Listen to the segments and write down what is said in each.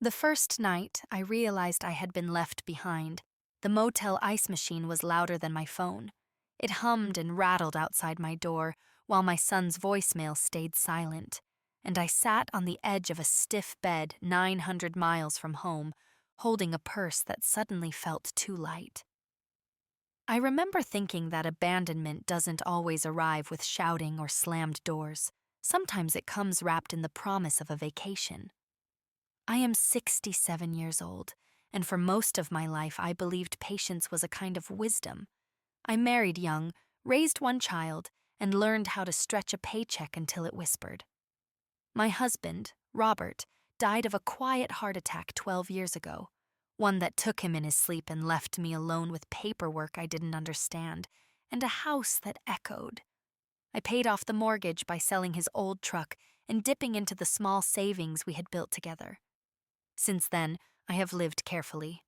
The first night, I realized I had been left behind. The motel ice machine was louder than my phone. It hummed and rattled outside my door, while my son's voicemail stayed silent, and I sat on the edge of a stiff bed 900 miles from home, holding a purse that suddenly felt too light. I remember thinking that abandonment doesn't always arrive with shouting or slammed doors. Sometimes it comes wrapped in the promise of a vacation. I am 67 years old, and for most of my life I believed patience was a kind of wisdom. I married young, raised one child, and learned how to stretch a paycheck until it whispered. My husband, Robert, died of a quiet heart attack 12 years ago, one that took him in his sleep and left me alone with paperwork I didn't understand, and a house that echoed. I paid off the mortgage by selling his old truck and dipping into the small savings we had built together. Since then, I have lived carefully.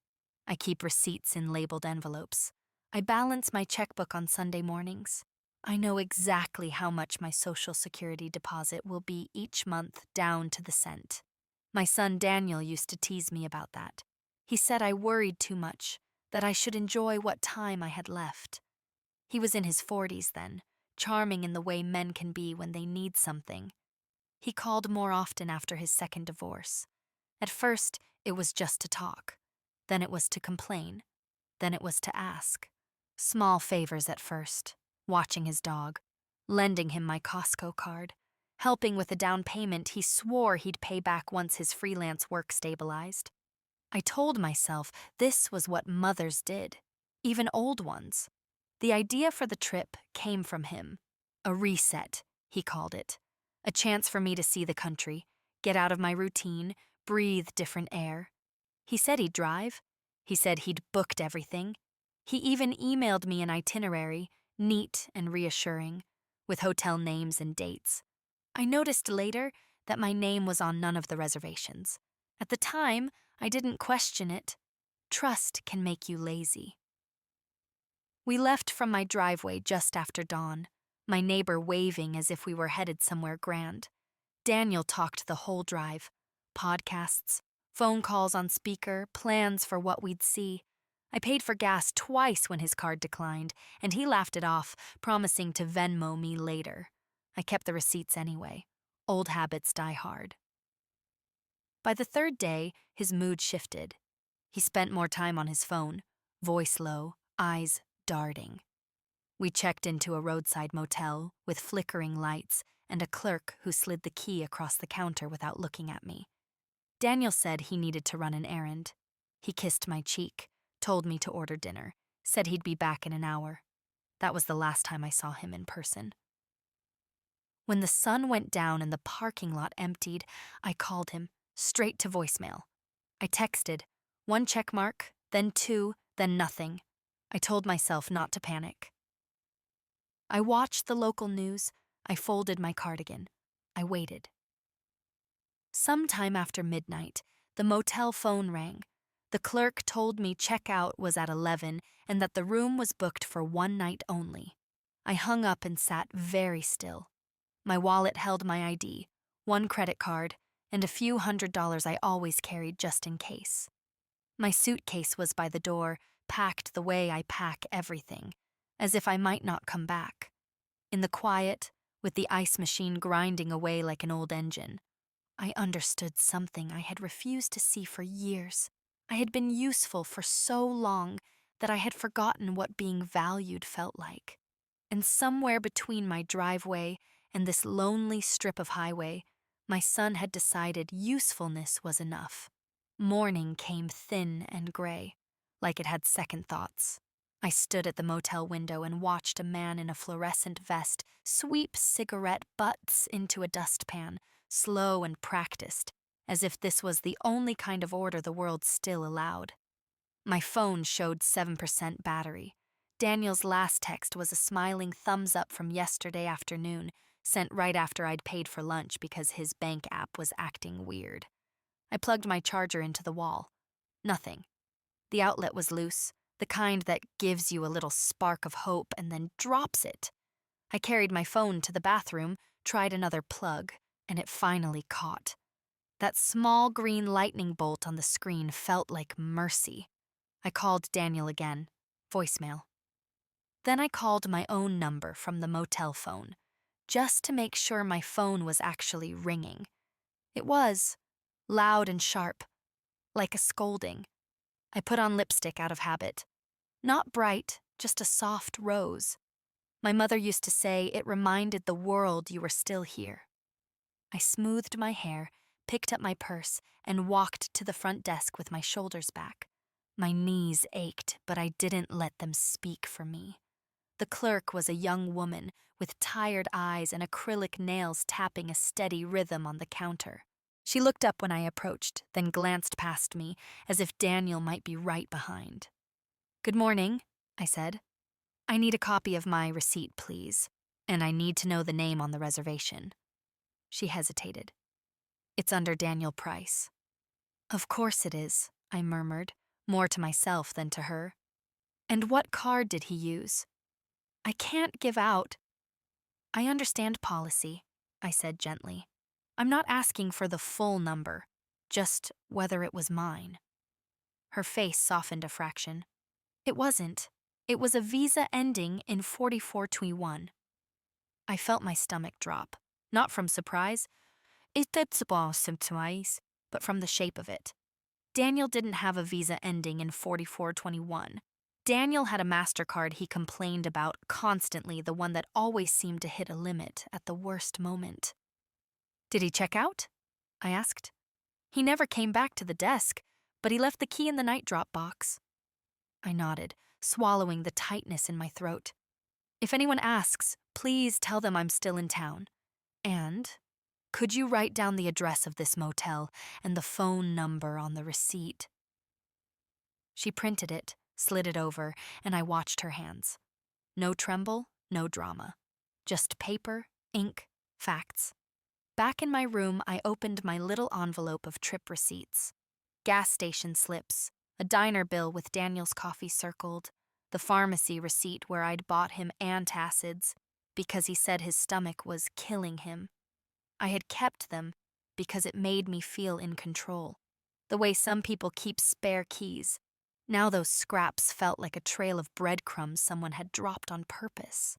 I keep receipts in labeled envelopes. I balance my checkbook on Sunday mornings. I know exactly how much my Social Security deposit will be each month down to the cent. My son Daniel used to tease me about that. He said I worried too much, that I should enjoy what time I had left. He was in his 40s then, charming in the way men can be when they need something. He called more often after his second divorce. At first, it was just to talk. Then it was to complain. Then it was to ask. Small favors at first. Watching his dog. Lending him my Costco card. Helping with a down payment he swore he'd pay back once his freelance work stabilized. I told myself this was what mothers did. Even old ones. The idea for the trip came from him. A reset, he called it. A chance for me to see the country, get out of my routine, breathe different air. He said he'd drive. He said he'd booked everything. He even emailed me an itinerary, neat and reassuring, with hotel names and dates. I noticed later that my name was on none of the reservations. At the time, I didn't question it. Trust can make you lazy. We left from my driveway just after dawn, my neighbor waving as if we were headed somewhere grand. Daniel talked the whole drive. Podcasts, phone calls on speaker, plans for what we'd see. I paid for gas twice when his card declined, and he laughed it off, promising to Venmo me later. I kept the receipts anyway. Old habits die hard. By the third day, his mood shifted. He spent more time on his phone, voice low, eyes darting. We checked into a roadside motel with flickering lights and a clerk who slid the key across the counter without looking at me. Daniel said he needed to run an errand. He kissed my cheek, told me to order dinner, said he'd be back in an hour. That was the last time I saw him in person. When the sun went down and the parking lot emptied, I called him, straight to voicemail. I texted, 1 check mark, then 2, then nothing. I told myself not to panic. I watched the local news. I folded my cardigan. I waited. Sometime after midnight, the motel phone rang. The clerk told me checkout was at 11 and that the room was booked for one night only. I hung up and sat very still. My wallet held my ID, 1 credit card, and a few $100s I always carried just in case. My suitcase was by the door, packed the way I pack everything, as if I might not come back. In the quiet, with the ice machine grinding away like an old engine, I understood something I had refused to see for years. I had been useful for so long that I had forgotten what being valued felt like. And somewhere between my driveway and this lonely strip of highway, my son had decided usefulness was enough. Morning came thin and gray, like it had second thoughts. I stood at the motel window and watched a man in a fluorescent vest sweep cigarette butts into a dustpan, slow and practiced, as if this was the only kind of order the world still allowed. My phone showed 7% battery. Daniel's last text was a smiling thumbs up from yesterday afternoon, sent right after I'd paid for lunch because his bank app was acting weird. I plugged my charger into the wall. Nothing. The outlet was loose, the kind that gives you a little spark of hope and then drops it. I carried my phone to the bathroom, tried another plug, and it finally caught. That small green lightning bolt on the screen felt like mercy. I called Daniel again. Voicemail. Then I called my own number from the motel phone, just to make sure my phone was actually ringing. It was, loud and sharp, like a scolding. I put on lipstick out of habit. Not bright, just a soft rose. My mother used to say it reminded the world you were still here. I smoothed my hair, picked up my purse, and walked to the front desk with my shoulders back. My knees ached, but I didn't let them speak for me. The clerk was a young woman with tired eyes and acrylic nails tapping a steady rhythm on the counter. She looked up when I approached, then glanced past me, as if Daniel might be right behind. "Good morning," I said. "I need a copy of my receipt, please, and I need to know the name on the reservation." She hesitated. "It's under Daniel Price." "Of course it is," I murmured, more to myself than to her. "And what card did he use?" "I can't give out." "I understand policy," I said gently. "I'm not asking for the full number, just whether it was mine." Her face softened a fraction. "It wasn't. It was a visa ending in 4421. I felt my stomach drop, not from surprise, but from the shape of it. Daniel didn't have a visa ending in 4421. Daniel had a MasterCard he complained about constantly, the one that always seemed to hit a limit at the worst moment. "Did he check out?" I asked. "He never came back to the desk, but he left the key in the night drop box." I nodded, swallowing the tightness in my throat. "If anyone asks, please tell them I'm still in town. And could you write down the address of this motel and the phone number on the receipt?" She printed it, slid it over, and I watched her hands. No tremble, no drama. Just paper, ink, facts. Back in my room, I opened my little envelope of trip receipts. Gas station slips, a diner bill with Daniel's coffee circled, the pharmacy receipt where I'd bought him antacids because he said his stomach was killing him. I had kept them because it made me feel in control, the way some people keep spare keys. Now those scraps felt like a trail of breadcrumbs someone had dropped on purpose.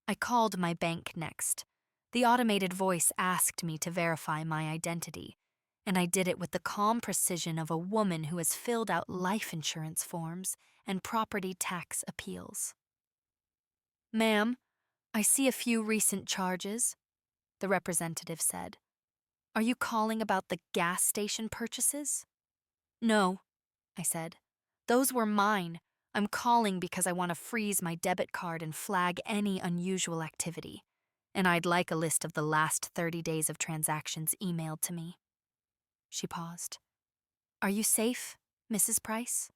I called my bank next. The automated voice asked me to verify my identity, and I did it with the calm precision of a woman who has filled out life insurance forms and property tax appeals. "Ma'am, I see a few recent charges," the representative said. "Are you calling about the gas station purchases?" "No," I said. "Those were mine. I'm calling because I want to freeze my debit card and flag any unusual activity. And I'd like a list of the last 30 days of transactions emailed to me." She paused. "Are you safe, Mrs. Price?"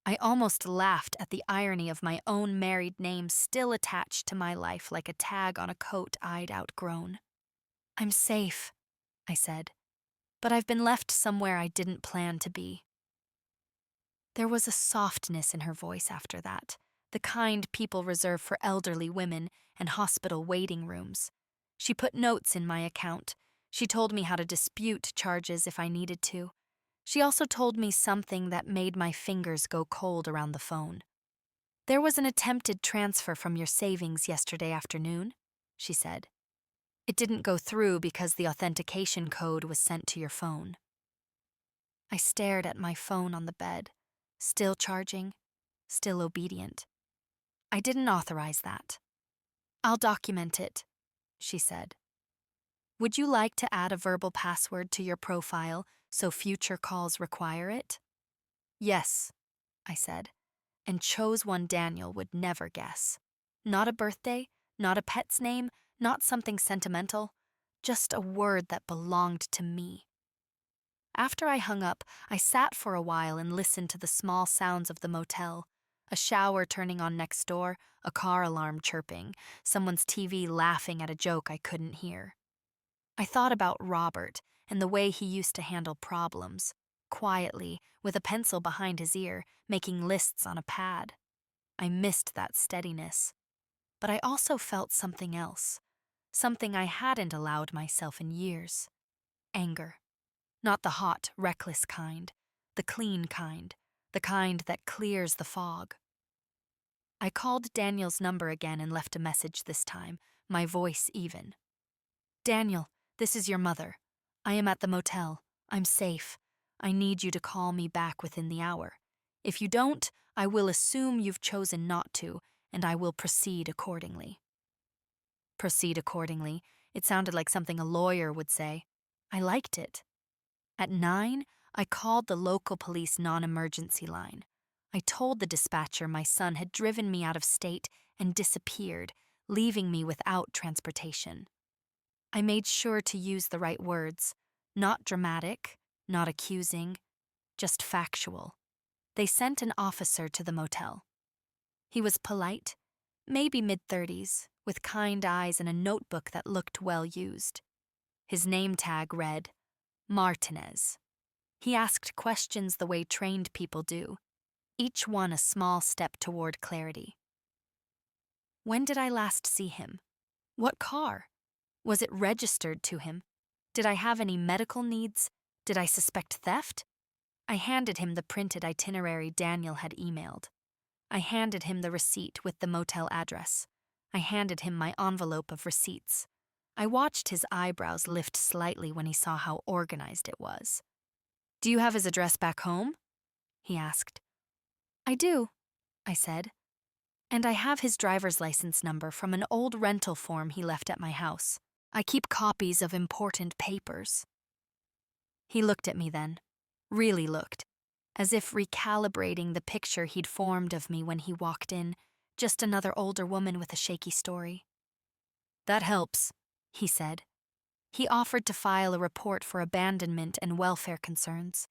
I almost laughed at the irony of my own married name still attached to my life like a tag on a coat I'd outgrown. "I'm safe," I said, "but I've been left somewhere I didn't plan to be." There was a softness in her voice after that, the kind people reserve for elderly women and hospital waiting rooms. She put notes in my account. She told me how to dispute charges if I needed to. She also told me something that made my fingers go cold around the phone. "There was an attempted transfer from your savings yesterday afternoon," she said. "It didn't go through because the authentication code was sent to your phone." I stared at my phone on the bed, still charging, still obedient. "I didn't authorize that." "I'll document it," she said. "Would you like to add a verbal password to your profile so future calls require it?" "Yes," I said, and chose one Daniel would never guess. Not a birthday, not a pet's name, not something sentimental, just a word that belonged to me. After I hung up, I sat for a while and listened to the small sounds of the motel. A shower turning on next door, a car alarm chirping, someone's TV laughing at a joke I couldn't hear. I thought about Robert and the way he used to handle problems, quietly, with a pencil behind his ear, making lists on a pad. I missed that steadiness. But I also felt something else, something I hadn't allowed myself in years: anger. Not the hot, reckless kind, the clean kind, the kind that clears the fog. I called Daniel's number again and left a message this time, my voice even. Daniel, this is your mother. I am at the motel. I'm safe. I need you to call me back within the hour. If you don't, I will assume you've chosen not to, and I will proceed accordingly. Proceed accordingly. It sounded like something a lawyer would say. I liked it. At 9, I called the local police non-emergency line. I told the dispatcher my son had driven me out of state and disappeared, leaving me without transportation. I made sure to use the right words, not dramatic, not accusing, just factual. They sent an officer to the motel. He was polite, maybe mid-30s, with kind eyes and a notebook that looked well used. His name tag read, Martinez. He asked questions the way trained people do, each one a small step toward clarity. When did I last see him? What car? Was it registered to him? Did I have any medical needs? Did I suspect theft? I handed him the printed itinerary Daniel had emailed. I handed him the receipt with the motel address. I handed him my envelope of receipts. I watched his eyebrows lift slightly when he saw how organized it was. Do you have his address back home? He asked. I do, I said. And I have his driver's license number from an old rental form he left at my house. I keep copies of important papers. He looked at me then, really looked, as if recalibrating the picture he'd formed of me when he walked in, just another older woman with a shaky story. That helps, he said. He offered to file a report for abandonment and welfare concerns.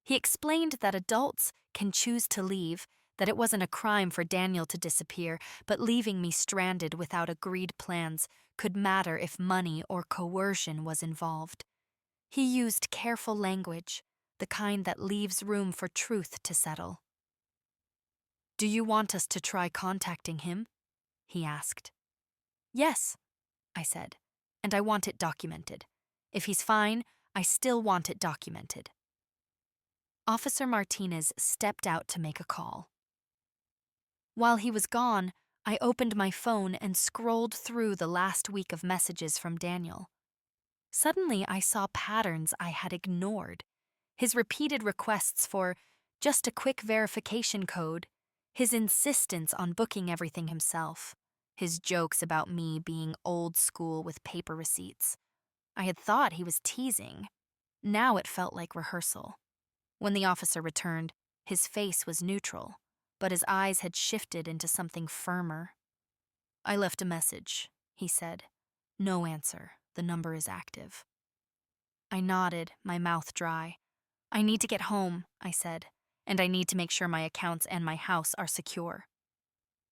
He explained that adults can choose to leave, that it wasn't a crime for Daniel to disappear, but leaving me stranded without agreed plans could matter if money or coercion was involved. He used careful language, the kind that leaves room for truth to settle. Do you want us to try contacting him? He asked. Yes, I said, and I want it documented. If he's fine, I still want it documented. Officer Martinez stepped out to make a call. While he was gone, I opened my phone and scrolled through the last week of messages from Daniel. Suddenly, I saw patterns I had ignored. His repeated requests for just a quick verification code, his insistence on booking everything himself, his jokes about me being old school with paper receipts. I had thought he was teasing. Now it felt like rehearsal. When the officer returned, his face was neutral, but his eyes had shifted into something firmer. I left a message, he said. No answer. The number is active. I nodded, my mouth dry. I need to get home, I said, and I need to make sure my accounts and my house are secure.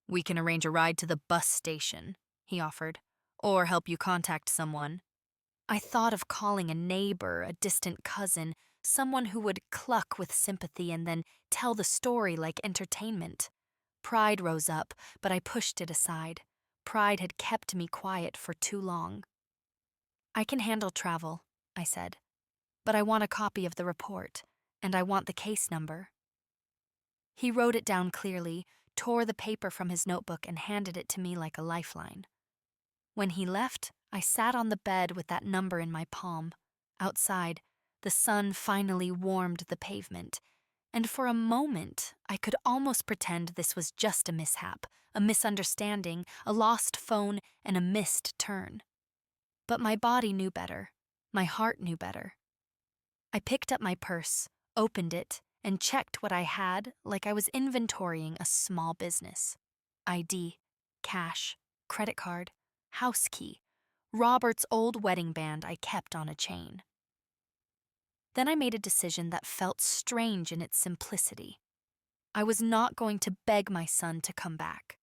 We can arrange a ride to the bus station, he offered, or help you contact someone. I thought of calling a neighbor, a distant cousin, someone who would cluck with sympathy and then tell the story like entertainment. Pride rose up, but I pushed it aside. Pride had kept me quiet for too long. I can handle travel, I said, but I want a copy of the report, and I want the case number. He wrote it down clearly, tore the paper from his notebook and handed it to me like a lifeline. When he left, I sat on the bed with that number in my palm. Outside, the sun finally warmed the pavement, and for a moment, I could almost pretend this was just a mishap, a misunderstanding, a lost phone, and a missed turn. But my body knew better. My heart knew better. I picked up my purse, opened it, and checked what I had like I was inventorying a small business. ID, cash, credit card, house key, Robert's old wedding band I kept on a chain. Then I made a decision that felt strange in its simplicity. I was not going to beg my son to come back.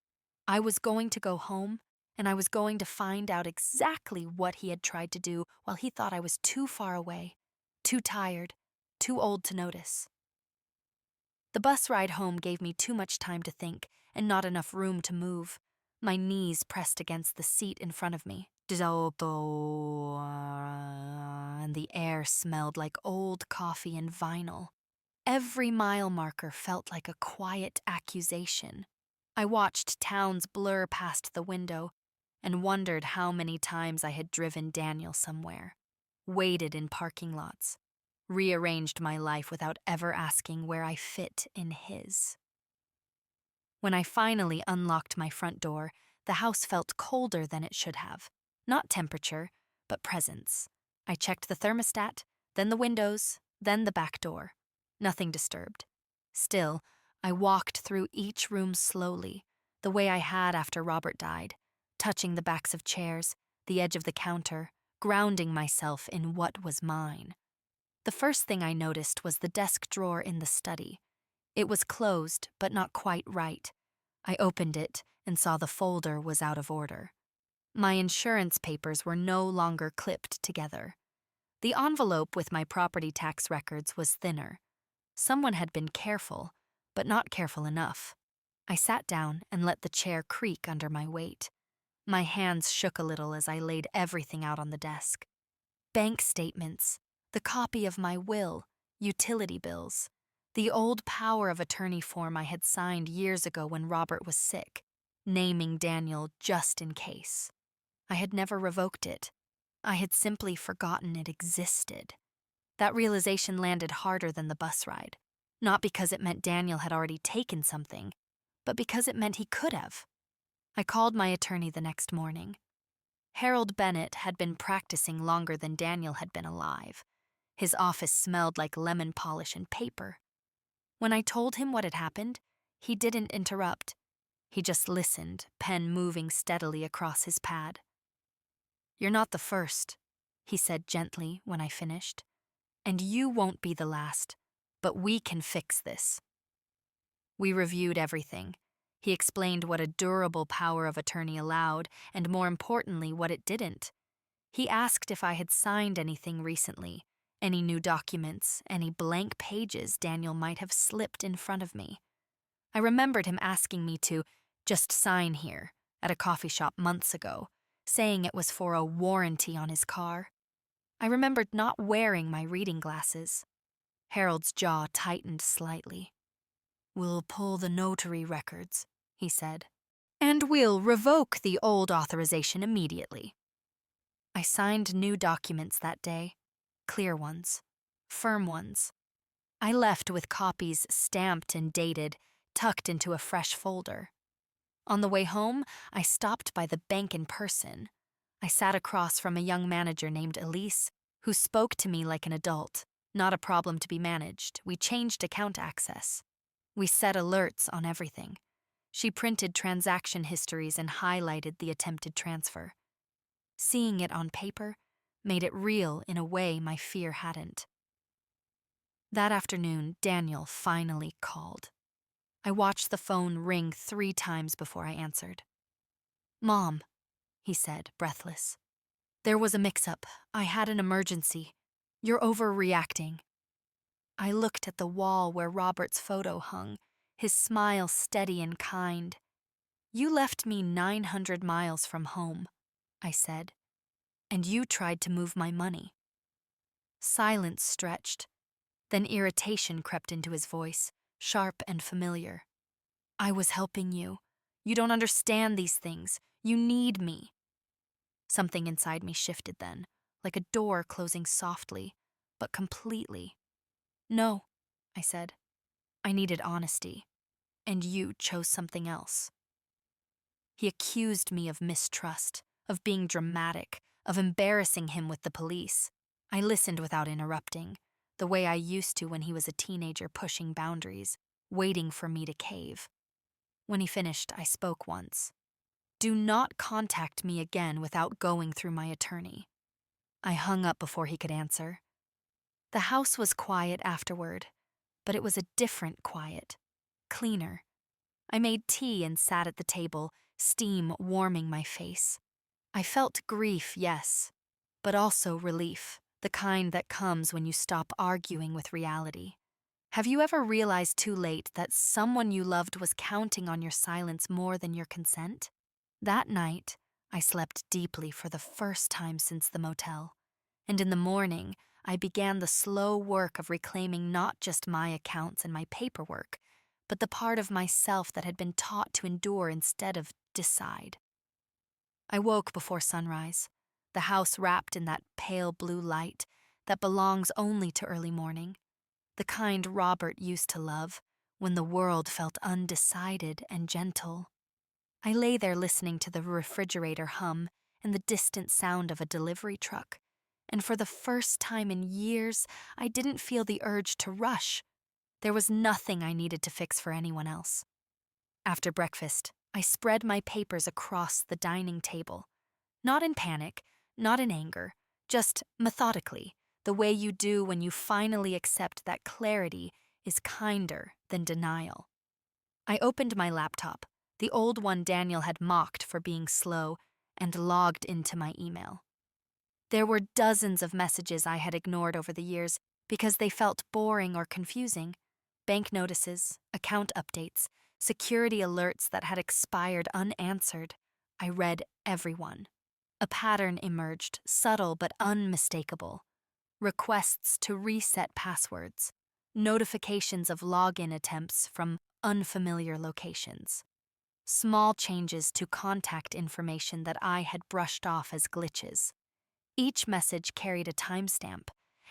I was going to go home, and I was going to find out exactly what he had tried to do while he thought I was too far away, too tired, too old to notice. The bus ride home gave me too much time to think and not enough room to move. My knees pressed against the seat in front of me, and the air smelled like old coffee and vinyl. Every mile marker felt like a quiet accusation. I watched towns blur past the window and wondered how many times I had driven Daniel somewhere, waited in parking lots, rearranged my life without ever asking where I fit in his. When I finally unlocked my front door, the house felt colder than it should have. Not temperature, but presence. I checked the thermostat, then the windows, then the back door. Nothing disturbed. Still, I walked through each room slowly, the way I had after Robert died, touching the backs of chairs, the edge of the counter, grounding myself in what was mine. The first thing I noticed was the desk drawer in the study. It was closed, but not quite right. I opened it and saw the folder was out of order. My insurance papers were no longer clipped together. The envelope with my property tax records was thinner. Someone had been careful, but not careful enough. I sat down and let the chair creak under my weight. My hands shook a little as I laid everything out on the desk. Bank statements, the copy of my will, utility bills, the old power of attorney form I had signed years ago when Robert was sick, naming Daniel just in case. I had never revoked it. I had simply forgotten it existed. That realization landed harder than the bus ride, not because it meant Daniel had already taken something, but because it meant he could have. I called my attorney the next morning. Harold Bennett had been practicing longer than Daniel had been alive. His office smelled like lemon polish and paper. When I told him what had happened, he didn't interrupt. He just listened, pen moving steadily across his pad. "You're not the first," he said gently when I finished. "And you won't be the last, but we can fix this." We reviewed everything. He explained what a durable power of attorney allowed, and more importantly, what it didn't. He asked if I had signed anything recently, any new documents, any blank pages Daniel might have slipped in front of me. I remembered him asking me to just sign here at a coffee shop months ago, saying it was for a warranty on his car. I remembered not wearing my reading glasses. Harold's jaw tightened slightly. "We'll pull the notary records," he said, "and we'll revoke the old authorization immediately." I signed new documents that day, clear ones, firm ones. I left with copies stamped and dated, tucked into a fresh folder. On the way home, I stopped by the bank in person. I sat across from a young manager named Elise, who spoke to me like an adult, not a problem to be managed. We changed account access. We set alerts on everything. She printed transaction histories and highlighted the attempted transfer. Seeing it on paper made it real in a way my fear hadn't. That afternoon, Daniel finally called. I watched the phone ring 3 times before I answered. "Mom," he said, breathless. "There was a mix-up. I had an emergency. You're overreacting." I looked at the wall where Robert's photo hung, his smile steady and kind. "You left me 900 miles from home," I said, "and you tried to move my money." Silence stretched. Then irritation crept into his voice, sharp and familiar. "I was helping you. You don't understand these things. You need me." Something inside me shifted then, like a door closing softly, but completely. "No," I said. "I needed honesty, and you chose something else." He accused me of mistrust, of being dramatic, of embarrassing him with the police. I listened without interrupting, the way I used to when he was a teenager pushing boundaries, waiting for me to cave. When he finished, I spoke once. "Do not contact me again without going through my attorney." I hung up before he could answer. The house was quiet afterward, but it was a different quiet, cleaner. I made tea and sat at the table, steam warming my face. I felt grief, yes, but also relief, the kind that comes when you stop arguing with reality. Have you ever realized too late that someone you loved was counting on your silence more than your consent? That night, I slept deeply for the first time since the motel, and in the morning, I began the slow work of reclaiming not just my accounts and my paperwork, but the part of myself that had been taught to endure instead of decide. I woke before sunrise, the house wrapped in that pale blue light that belongs only to early morning, the kind Robert used to love when the world felt undecided and gentle. I lay there listening to the refrigerator hum and the distant sound of a delivery truck, and for the first time in years, I didn't feel the urge to rush. There was nothing I needed to fix for anyone else. After breakfast, I spread my papers across the dining table. Not in panic, not in anger, just methodically, the way you do when you finally accept that clarity is kinder than denial. I opened my laptop, the old one Daniel had mocked for being slow, and logged into my email. There were dozens of messages I had ignored over the years because they felt boring or confusing. Bank notices, account updates, security alerts that had expired unanswered. I read every one. A pattern emerged, subtle but unmistakable. Requests to reset passwords, notifications of login attempts from unfamiliar locations, small changes to contact information that I had brushed off as glitches. Each message carried a timestamp,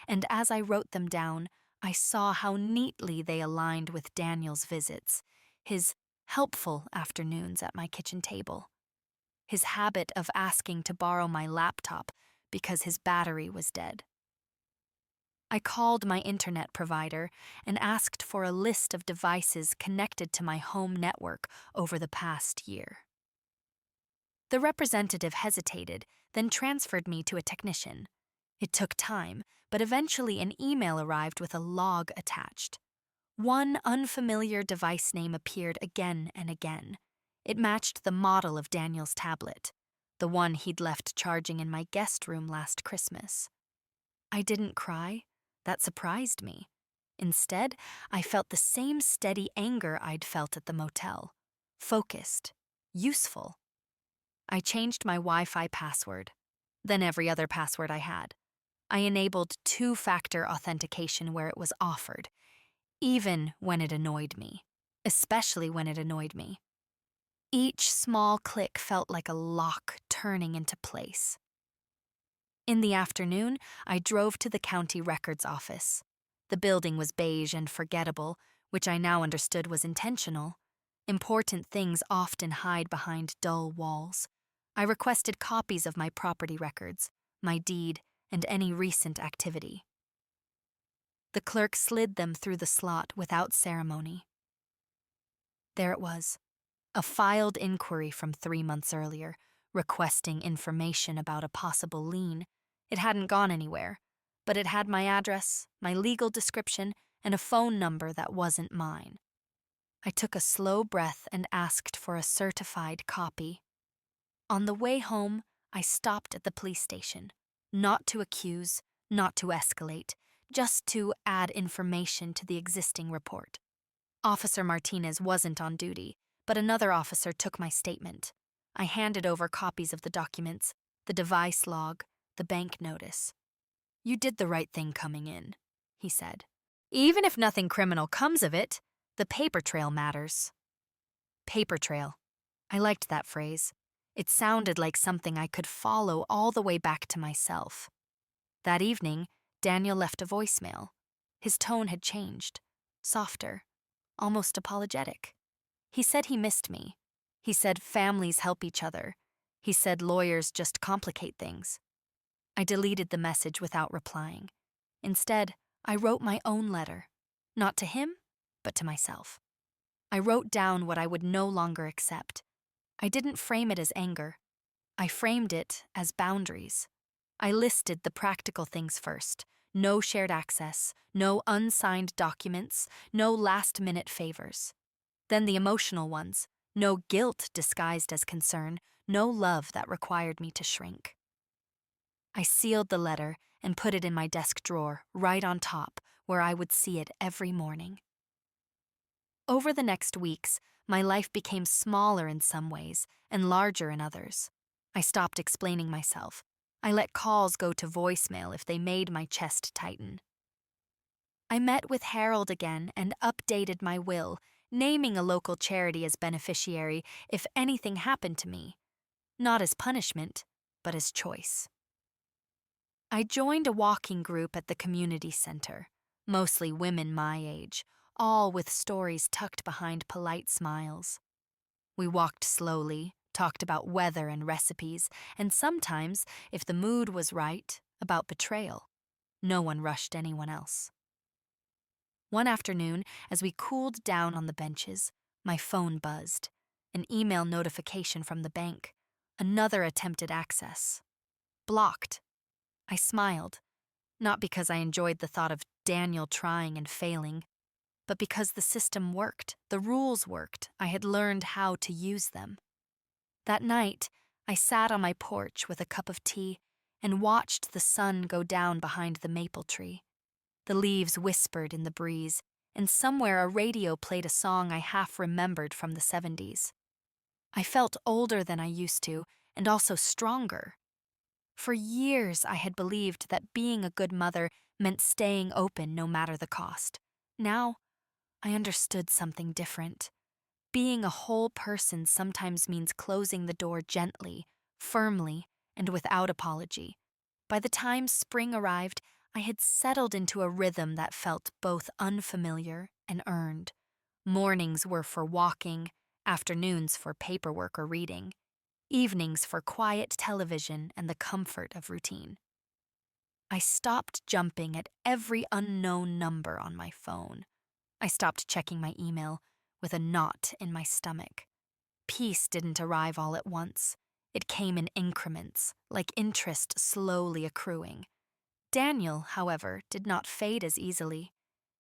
and as I wrote them down, I saw how neatly they aligned with Daniel's visits, his helpful afternoons at my kitchen table, his habit of asking to borrow my laptop because his battery was dead. I called my internet provider and asked for a list of devices connected to my home network over the past year. The representative hesitated, then transferred me to a technician. It took time, but eventually an email arrived with a log attached. One unfamiliar device name appeared again and again. It matched the model of Daniel's tablet, the one he'd left charging in my guest room last Christmas. I didn't cry. That surprised me. Instead, I felt the same steady anger I'd felt at the motel. Focused. Useful. I changed my Wi-Fi password, then every other password I had. I enabled two-factor authentication where it was offered, even when it annoyed me, especially when it annoyed me. Each small click felt like a lock turning into place. In the afternoon, I drove to the county records office. The building was beige and forgettable, which I now understood was intentional. Important things often hide behind dull walls. I requested copies of my property records, my deed, and any recent activity. The clerk slid them through the slot without ceremony. There it was, a filed inquiry from 3 months earlier, requesting information about a possible lien. It hadn't gone anywhere, but it had my address, my legal description, and a phone number that wasn't mine. I took a slow breath and asked for a certified copy. On the way home, I stopped at the police station, not to accuse, not to escalate, just to add information to the existing report. Officer Martinez wasn't on duty, but another officer took my statement. I handed over copies of the documents, the device log, the bank notice. "You did the right thing coming in," he said. "Even if nothing criminal comes of it, the paper trail matters." Paper trail. I liked that phrase. It sounded like something I could follow all the way back to myself. That evening, Daniel left a voicemail. His tone had changed, softer, almost apologetic. He said he missed me. He said families help each other. He said lawyers just complicate things. I deleted the message without replying. Instead, I wrote my own letter, not to him, but to myself. I wrote down what I would no longer accept. I didn't frame it as anger. I framed it as boundaries. I listed the practical things first. No shared access, no unsigned documents, no last-minute favors. Then the emotional ones. No guilt disguised as concern, no love that required me to shrink. I sealed the letter and put it in my desk drawer, right on top, where I would see it every morning. Over the next weeks, my life became smaller in some ways and larger in others. I stopped explaining myself. I let calls go to voicemail if they made my chest tighten. I met with Harold again and updated my will, naming a local charity as beneficiary if anything happened to me. Not as punishment, but as choice. I joined a walking group at the community center, mostly women my age, all with stories tucked behind polite smiles. We walked slowly, talked about weather and recipes, and sometimes, if the mood was right, about betrayal. No one rushed anyone else. One afternoon, as we cooled down on the benches, my phone buzzed. An email notification from the bank. Another attempted access. Blocked. I smiled, not because I enjoyed the thought of Daniel trying and failing, but because the system worked, the rules worked, I had learned how to use them. That night, I sat on my porch with a cup of tea and watched the sun go down behind the maple tree. The leaves whispered in the breeze, and somewhere a radio played a song I half remembered from the 70s. I felt older than I used to, and also stronger. For years, I had believed that being a good mother meant staying open no matter the cost. Now, I understood something different. Being a whole person sometimes means closing the door gently, firmly, and without apology. By the time spring arrived, I had settled into a rhythm that felt both unfamiliar and earned. Mornings were for walking, afternoons for paperwork or reading, evenings for quiet television and the comfort of routine. I stopped jumping at every unknown number on my phone. I stopped checking my email with a knot in my stomach. Peace didn't arrive all at once. It came in increments, like interest slowly accruing. Daniel, however, did not fade as easily.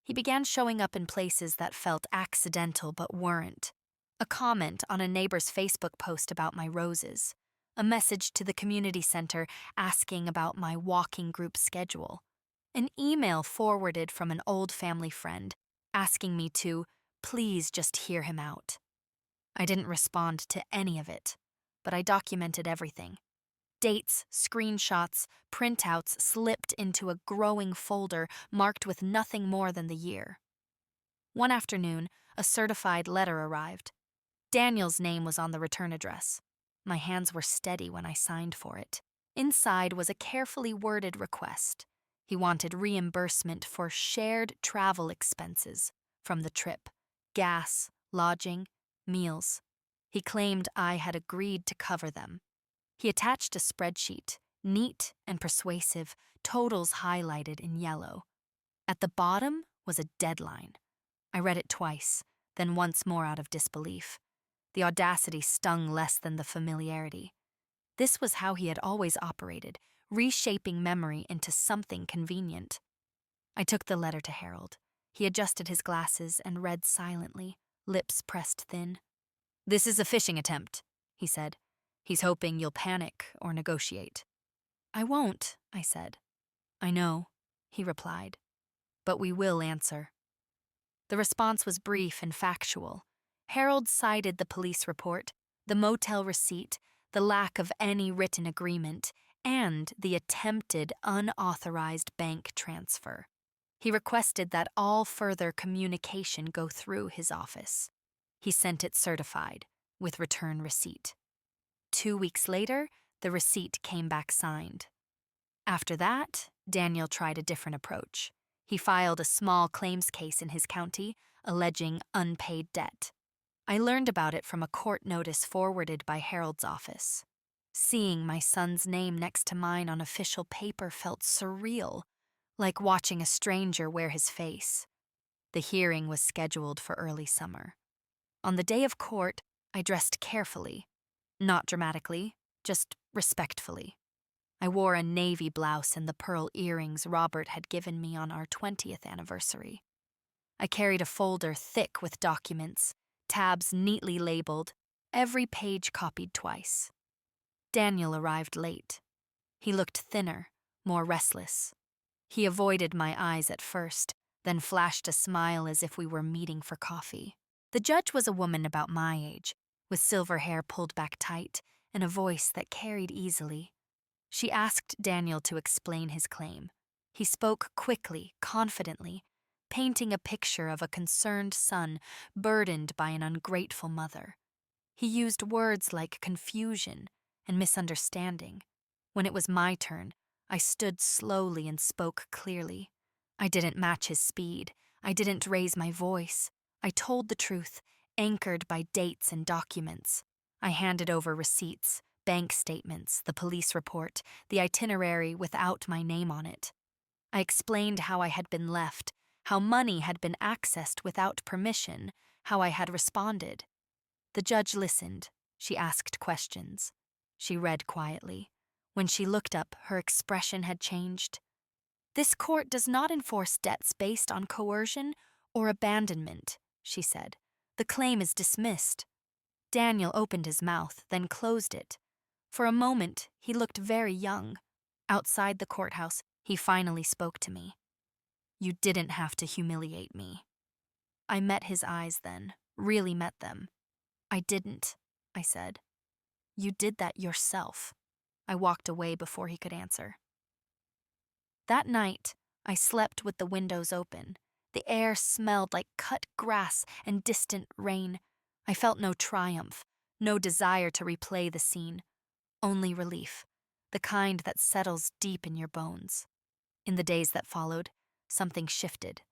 He began showing up in places that felt accidental but weren't. A comment on a neighbor's Facebook post about my roses. A message to the community center asking about my walking group schedule. An email forwarded from an old family friend asking me to please just hear him out. I didn't respond to any of it, but I documented everything. Dates, screenshots, printouts slipped into a growing folder marked with nothing more than the year. One afternoon, a certified letter arrived. Daniel's name was on the return address. My hands were steady when I signed for it. Inside was a carefully worded request. He wanted reimbursement for shared travel expenses from the trip, gas, lodging, meals. He claimed I had agreed to cover them. He attached a spreadsheet, neat and persuasive, totals highlighted in yellow. At the bottom was a deadline. I read it twice, then once more out of disbelief. The audacity stung less than the familiarity. This was how he had always operated, reshaping memory into something convenient. I took the letter to Harold. He adjusted his glasses and read silently, lips pressed thin. "This is a phishing attempt," he said. "He's hoping you'll panic or negotiate." "I won't," I said. "I know," he replied. "But we will answer." The response was brief and factual. Harold cited the police report, the motel receipt, the lack of any written agreement, and the attempted unauthorized bank transfer. He requested that all further communication go through his office. He sent it certified, with return receipt. 2 weeks later, the receipt came back signed. After that, Daniel tried a different approach. He filed a small claims case in his county, alleging unpaid debt. I learned about it from a court notice forwarded by Harold's office. Seeing my son's name next to mine on official paper felt surreal, like watching a stranger wear his face. The hearing was scheduled for early summer. On the day of court, I dressed carefully. Not dramatically, just respectfully. I wore a navy blouse and the pearl earrings Robert had given me on our 20th anniversary. I carried a folder thick with documents, tabs neatly labeled, every page copied twice. Daniel arrived late. He looked thinner, more restless. He avoided my eyes at first, then flashed a smile as if we were meeting for coffee. The judge was a woman about my age, with silver hair pulled back tight and a voice that carried easily. She asked Daniel to explain his claim. He spoke quickly, confidently, painting a picture of a concerned son burdened by an ungrateful mother. He used words like confusion and misunderstanding. When it was my turn, I stood slowly and spoke clearly. I didn't match his speed. I didn't raise my voice. I told the truth, anchored by dates and documents. I handed over receipts, bank statements, the police report, the itinerary without my name on it. I explained how I had been left, how money had been accessed without permission, how I had responded. The judge listened. She asked questions. She read quietly. When she looked up, her expression had changed. "This court does not enforce debts based on coercion or abandonment," she said. "The claim is dismissed." Daniel opened his mouth, then closed it. For a moment, he looked very young. Outside the courthouse, he finally spoke to me. "You didn't have to humiliate me." I met his eyes then, really met them. "I didn't," I said. "You did that yourself." I walked away before he could answer. That night, I slept with the windows open. The air smelled like cut grass and distant rain. I felt no triumph, no desire to replay the scene, only relief, the kind that settles deep in your bones. In the days that followed, something shifted.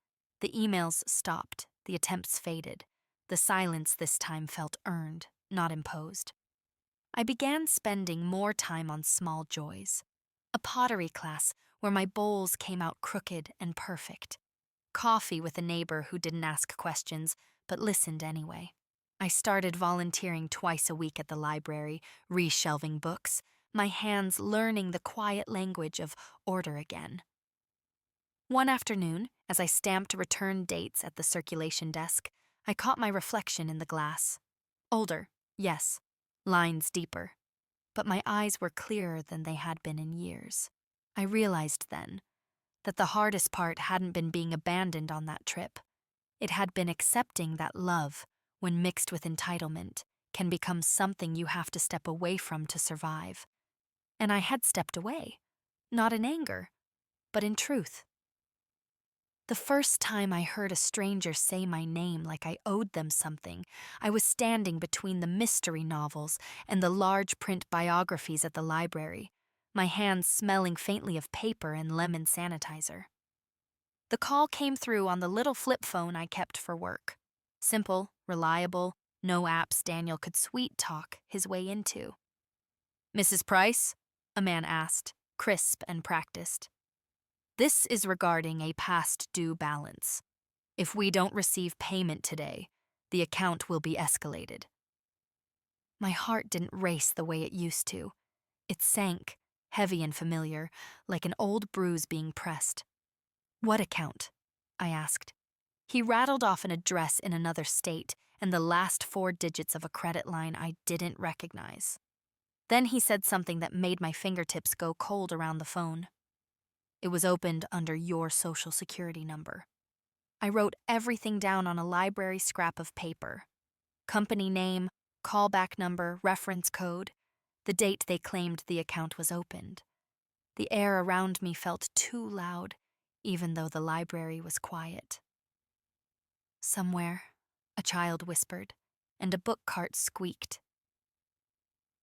The emails stopped, the attempts faded. The silence this time felt earned, not imposed. I began spending more time on small joys. A pottery class where my bowls came out crooked and perfect. Coffee with a neighbor who didn't ask questions, but listened anyway. I started volunteering twice a week at the library, reshelving books, my hands learning the quiet language of order again. One afternoon, as I stamped return dates at the circulation desk, I caught my reflection in the glass. Older, yes, lines deeper, but my eyes were clearer than they had been in years. I realized then that the hardest part hadn't been being abandoned on that trip. It had been accepting that love, when mixed with entitlement, can become something you have to step away from to survive. And I had stepped away, not in anger, but in truth. The first time I heard a stranger say my name like I owed them something, I was standing between the mystery novels and the large print biographies at the library, my hands smelling faintly of paper and lemon sanitizer. The call came through on the little flip phone I kept for work. Simple, reliable, no apps Daniel could sweet talk his way into. "Mrs. Price?" a man asked, crisp and practiced. "This is regarding a past due balance. If we don't receive payment today, the account will be escalated." My heart didn't race the way it used to. It sank, heavy and familiar, like an old bruise being pressed. "What account?" I asked. He rattled off an address in another state and the last 4 digits of a credit line I didn't recognize. Then he said something that made my fingertips go cold around the phone. "It was opened under your social security number." I wrote everything down on a library scrap of paper. Company name, callback number, reference code, the date they claimed the account was opened. The air around me felt too loud, even though the library was quiet. "Somewhere," a child whispered, and a book cart squeaked.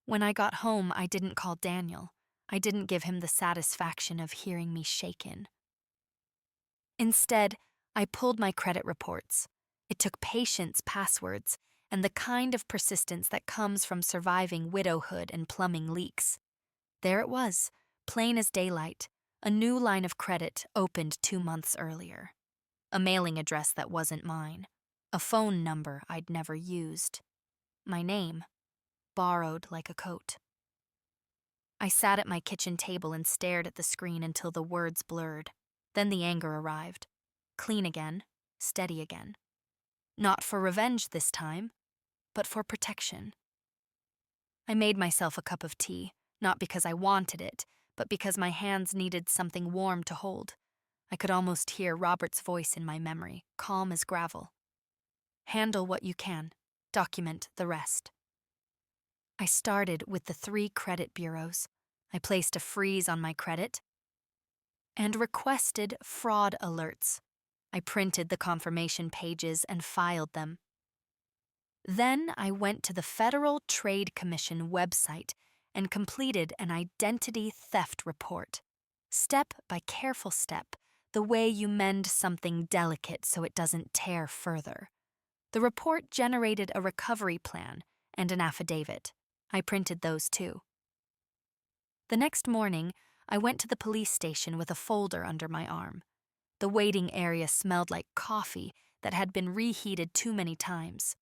When I got home, I didn't call Daniel. I didn't give him the satisfaction of hearing me shaken. Instead, I pulled my credit reports. It took patience, passwords, and the kind of persistence that comes from surviving widowhood and plumbing leaks. There it was, plain as daylight, a new line of credit opened 2 months earlier. A mailing address that wasn't mine. A phone number I'd never used. My name, borrowed like a coat. I sat at my kitchen table and stared at the screen until the words blurred. Then the anger arrived. Clean again, steady again. Not for revenge this time, but for protection. I made myself a cup of tea, not because I wanted it, but because my hands needed something warm to hold. I could almost hear Robert's voice in my memory, calm as gravel. "Handle what you can. Document the rest." I started with the 3 credit bureaus. I placed a freeze on my credit and requested fraud alerts. I printed the confirmation pages and filed them. Then I went to the Federal Trade Commission website and completed an identity theft report. Step by careful step, the way you mend something delicate so it doesn't tear further. The report generated a recovery plan and an affidavit. I printed those too. The next morning, I went to the police station with a folder under my arm. The waiting area smelled like coffee that had been reheated too many times.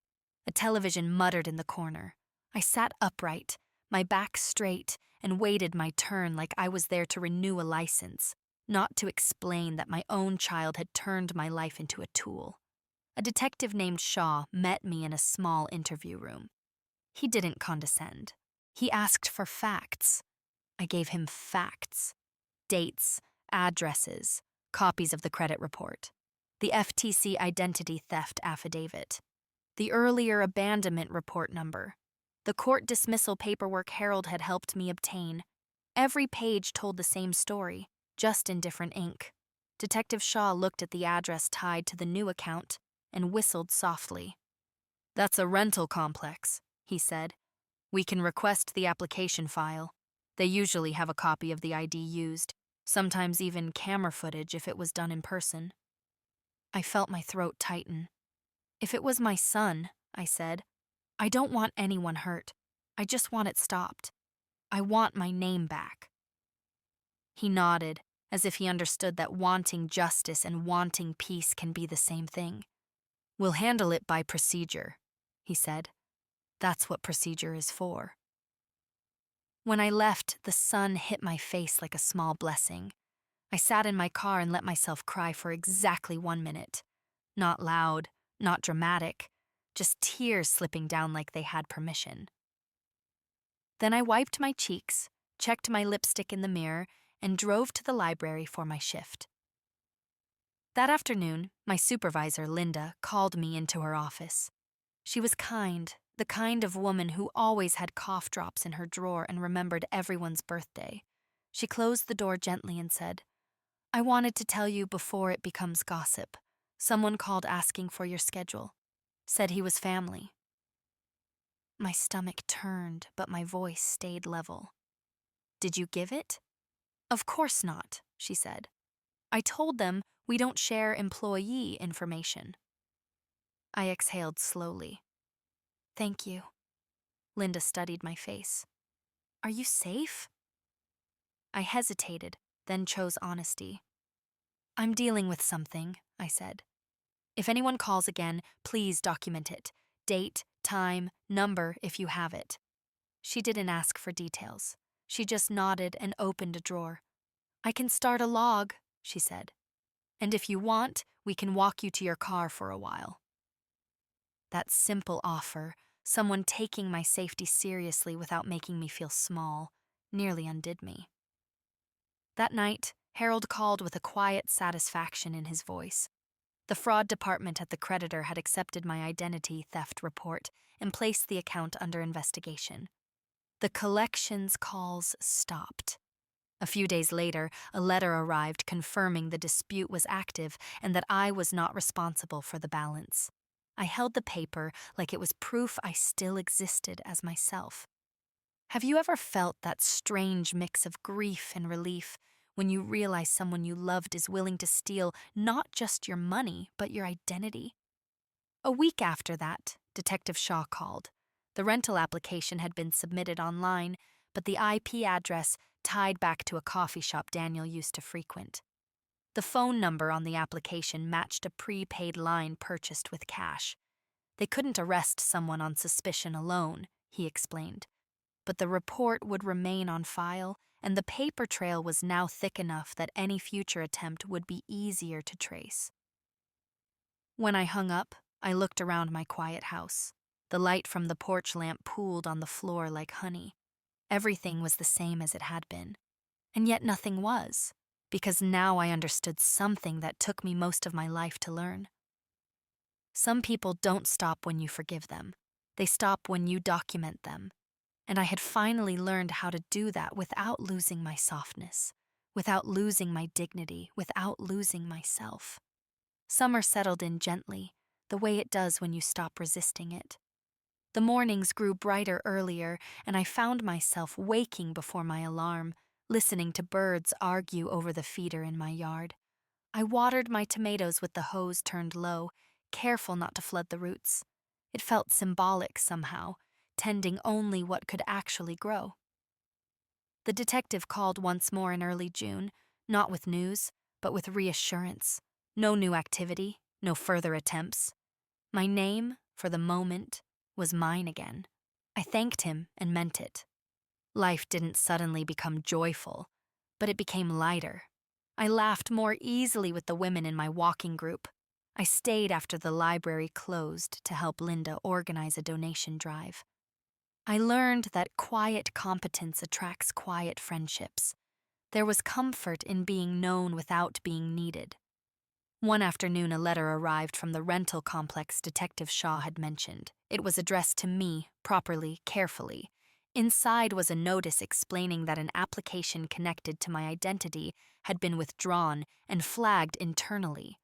A television muttered in the corner. I sat upright, my back straight, and waited my turn like I was there to renew a license, not to explain that my own child had turned my life into a tool. A detective named Shaw met me in a small interview room. He didn't condescend. He asked for facts. I gave him facts. Dates, addresses, copies of the credit report, the FTC identity theft affidavit, the earlier abandonment report number, the court dismissal paperwork Harold had helped me obtain. Every page told the same story, just in different ink. Detective Shaw looked at the address tied to the new account and whistled softly. "That's a rental complex," he said. "We can request the application file. They usually have a copy of the ID used, sometimes even camera footage if it was done in person." I felt my throat tighten. "If it was my son," I said, "I don't want anyone hurt. I just want it stopped. I want my name back." He nodded, as if he understood that wanting justice and wanting peace can be the same thing. "We'll handle it by procedure," he said. "That's what procedure is for." When I left, the sun hit my face like a small blessing. I sat in my car and let myself cry for exactly 1 minute. Not loud, not dramatic, just tears slipping down like they had permission. Then I wiped my cheeks, checked my lipstick in the mirror, and drove to the library for my shift. That afternoon, my supervisor, Linda, called me into her office. She was kind, the kind of woman who always had cough drops in her drawer and remembered everyone's birthday. She closed the door gently and said, "I wanted to tell you before it becomes gossip. Someone called asking for your schedule. Said he was family." My stomach turned, but my voice stayed level. "Did you give it?" "Of course not," she said. "I told them we don't share employee information." I exhaled slowly. "Thank you." Linda studied my face. "Are you safe?" I hesitated, then chose honesty. "I'm dealing with something," I said. "If anyone calls again, please document it. Date, time, number if you have it." She didn't ask for details. She just nodded and opened a drawer. "I can start a log," she said. "And if you want, we can walk you to your car for a while." That simple offer, someone taking my safety seriously without making me feel small, nearly undid me. That night, Harold called with a quiet satisfaction in his voice. The fraud department at the creditor had accepted my identity theft report and placed the account under investigation. The collections calls stopped. A few days later, a letter arrived confirming the dispute was active and that I was not responsible for the balance. I held the paper like it was proof I still existed as myself. Have you ever felt that strange mix of grief and relief when you realize someone you loved is willing to steal not just your money, but your identity? A week after that, Detective Shaw called. The rental application had been submitted online, but the IP address tied back to a coffee shop Daniel used to frequent. The phone number on the application matched a prepaid line purchased with cash. They couldn't arrest someone on suspicion alone, he explained. But the report would remain on file, and the paper trail was now thick enough that any future attempt would be easier to trace. When I hung up, I looked around my quiet house. The light from the porch lamp pooled on the floor like honey. Everything was the same as it had been. And yet nothing was, because now I understood something that took me most of my life to learn. Some people don't stop when you forgive them. They stop when you document them. And I had finally learned how to do that without losing my softness, without losing my dignity, without losing myself. Summer settled in gently, the way it does when you stop resisting it. The mornings grew brighter earlier, and I found myself waking before my alarm, listening to birds argue over the feeder in my yard. I watered my tomatoes with the hose turned low, careful not to flood the roots. It felt symbolic somehow, tending only what could actually grow. The detective called once more in early June, not with news, but with reassurance. No new activity, no further attempts. My name, for the moment, was mine again. I thanked him and meant it. Life didn't suddenly become joyful, but it became lighter. I laughed more easily with the women in my walking group. I stayed after the library closed to help Linda organize a donation drive. I learned that quiet competence attracts quiet friendships. There was comfort in being known without being needed. One afternoon, a letter arrived from the rental complex Detective Shaw had mentioned. It was addressed to me, properly, carefully. Inside was a notice explaining that an application connected to my identity had been withdrawn and flagged internally.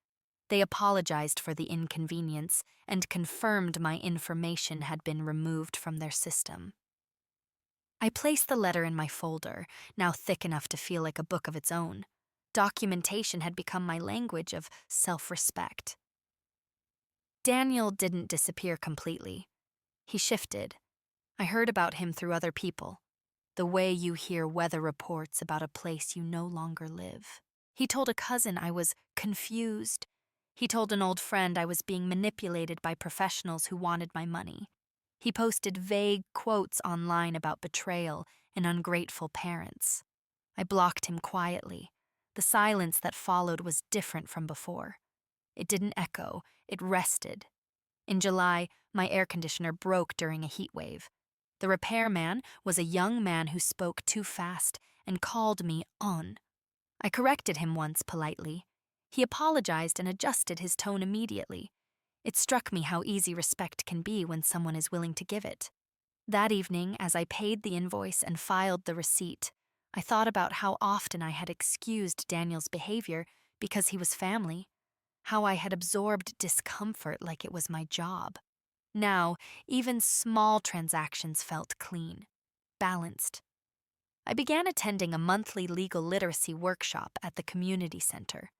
They apologized for the inconvenience and confirmed my information had been removed from their system. I placed the letter in my folder, now thick enough to feel like a book of its own. Documentation had become my language of self-respect. Daniel didn't disappear completely. He shifted. I heard about him through other people, the way you hear weather reports about a place you no longer live. He told a cousin I was confused. He told an old friend I was being manipulated by professionals who wanted my money. He posted vague quotes online about betrayal and ungrateful parents. I blocked him quietly. The silence that followed was different from before. It didn't echo, it rested. In July, my air conditioner broke during a heat wave. The repairman was a young man who spoke too fast and called me on. I corrected him once politely. He apologized and adjusted his tone immediately. It struck me how easy respect can be when someone is willing to give it. That evening, as I paid the invoice and filed the receipt, I thought about how often I had excused Daniel's behavior because he was family, how I had absorbed discomfort like it was my job. Now, even small transactions felt clean, balanced. I began attending a monthly legal literacy workshop at the community center.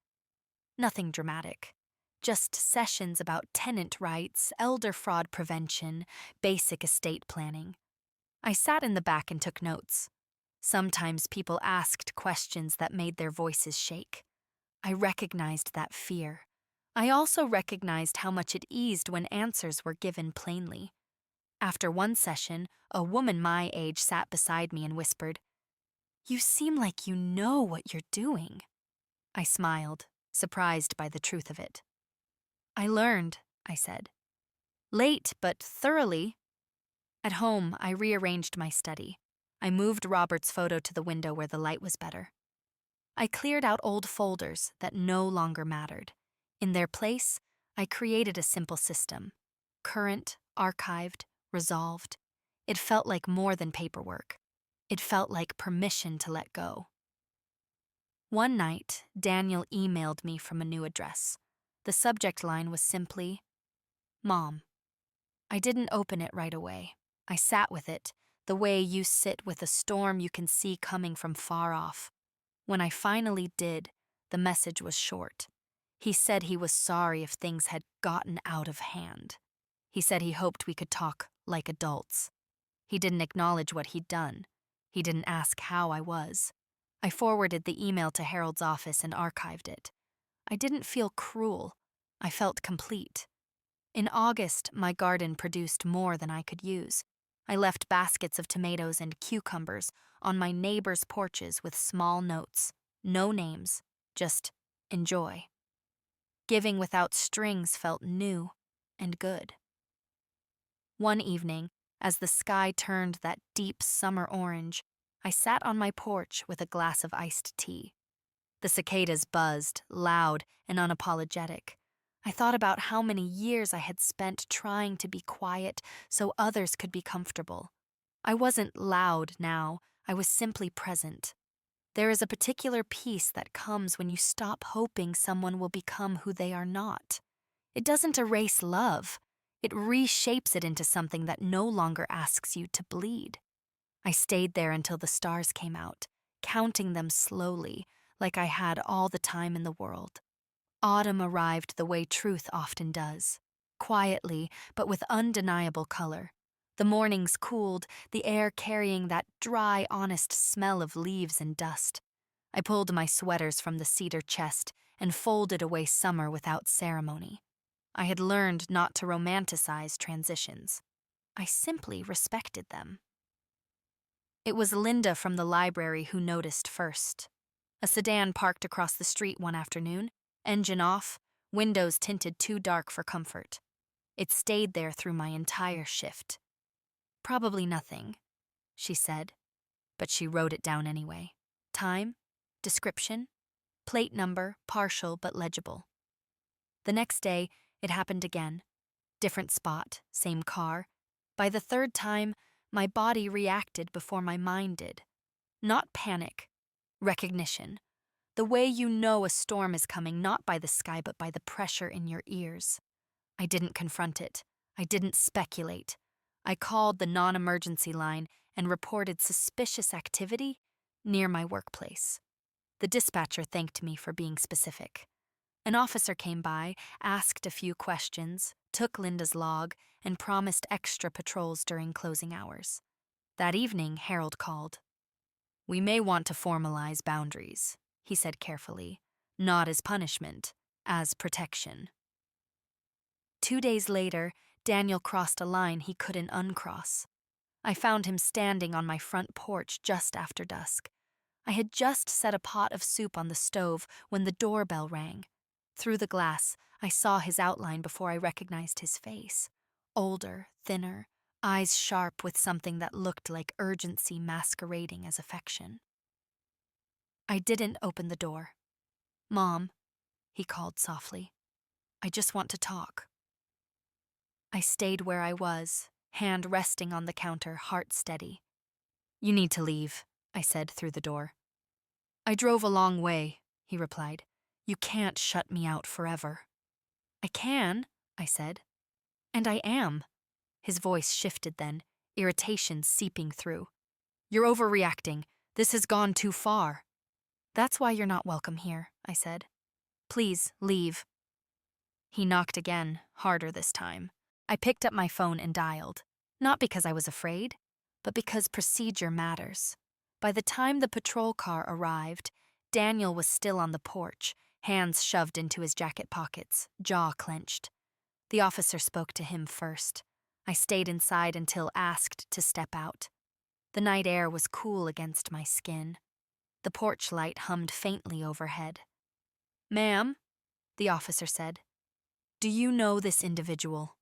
Nothing dramatic, just sessions about tenant rights, elder fraud prevention, basic estate planning. I sat in the back and took notes. Sometimes people asked questions that made their voices shake. I recognized that fear. I also recognized how much it eased when answers were given plainly. After one session, a woman my age sat beside me and whispered, "You seem like you know what you're doing." I smiled, surprised by the truth of it. "I learned," I said. "Late, but thoroughly." At home, I rearranged my study. I moved Robert's photo to the window where the light was better. I cleared out old folders that no longer mattered. In their place, I created a simple system. Current, archived, resolved. It felt like more than paperwork. It felt like permission to let go. One night, Daniel emailed me from a new address. The subject line was simply, "Mom." I didn't open it right away. I sat with it, the way you sit with a storm you can see coming from far off. When I finally did, the message was short. He said he was sorry if things had gotten out of hand. He said he hoped we could talk like adults. He didn't acknowledge what he'd done. He didn't ask how I was. I forwarded the email to Harold's office and archived it. I didn't feel cruel. I felt complete. In August, my garden produced more than I could use. I left baskets of tomatoes and cucumbers on my neighbors' porches with small notes. No names, just enjoy. Giving without strings felt new and good. One evening, as the sky turned that deep summer orange, I sat on my porch with a glass of iced tea. The cicadas buzzed, loud and unapologetic. I thought about how many years I had spent trying to be quiet so others could be comfortable. I wasn't loud now, I was simply present. There is a particular peace that comes when you stop hoping someone will become who they are not. It doesn't erase love. It reshapes it into something that no longer asks you to bleed. I stayed there until the stars came out, counting them slowly, like I had all the time in the world. Autumn arrived the way truth often does, quietly but with undeniable color. The mornings cooled, the air carrying that dry, honest smell of leaves and dust. I pulled my sweaters from the cedar chest and folded away summer without ceremony. I had learned not to romanticize transitions. I simply respected them. It was Linda from the library who noticed first. A sedan parked across the street one afternoon, engine off, windows tinted too dark for comfort. It stayed there through my entire shift. "Probably nothing," she said, but she wrote it down anyway. Time, description, plate number, partial but legible. The next day, it happened again. Different spot, same car. By the third time, my body reacted before my mind did. Not panic, recognition. The way you know a storm is coming, not by the sky but by the pressure in your ears. I didn't confront it. I didn't speculate. I called the non-emergency line and reported suspicious activity near my workplace. The dispatcher thanked me for being specific. An officer came by, asked a few questions, took Linda's log, and promised extra patrols during closing hours. That evening, Harold called. "We may want to formalize boundaries," he said carefully, "not as punishment, as protection." 2 days later, Daniel crossed a line he couldn't uncross. I found him standing on my front porch just after dusk. I had just set a pot of soup on the stove when the doorbell rang. Through the glass, I saw his outline before I recognized his face. Older, thinner, eyes sharp with something that looked like urgency masquerading as affection. I didn't open the door. "Mom," he called softly. "I just want to talk." I stayed where I was, hand resting on the counter, heart steady. "You need to leave," I said through the door. "I drove a long way," he replied. "You can't shut me out forever." "I can," I said. "And I am." His voice shifted then, irritation seeping through. "You're overreacting. This has gone too far." "That's why you're not welcome here," I said. "Please, leave." He knocked again, harder this time. I picked up my phone and dialed, not because I was afraid, but because procedure matters. By the time the patrol car arrived, Daniel was still on the porch, hands shoved into his jacket pockets, jaw clenched. The officer spoke to him first. I stayed inside until asked to step out. The night air was cool against my skin. The porch light hummed faintly overhead. "Ma'am," the officer said, "do you know this individual?"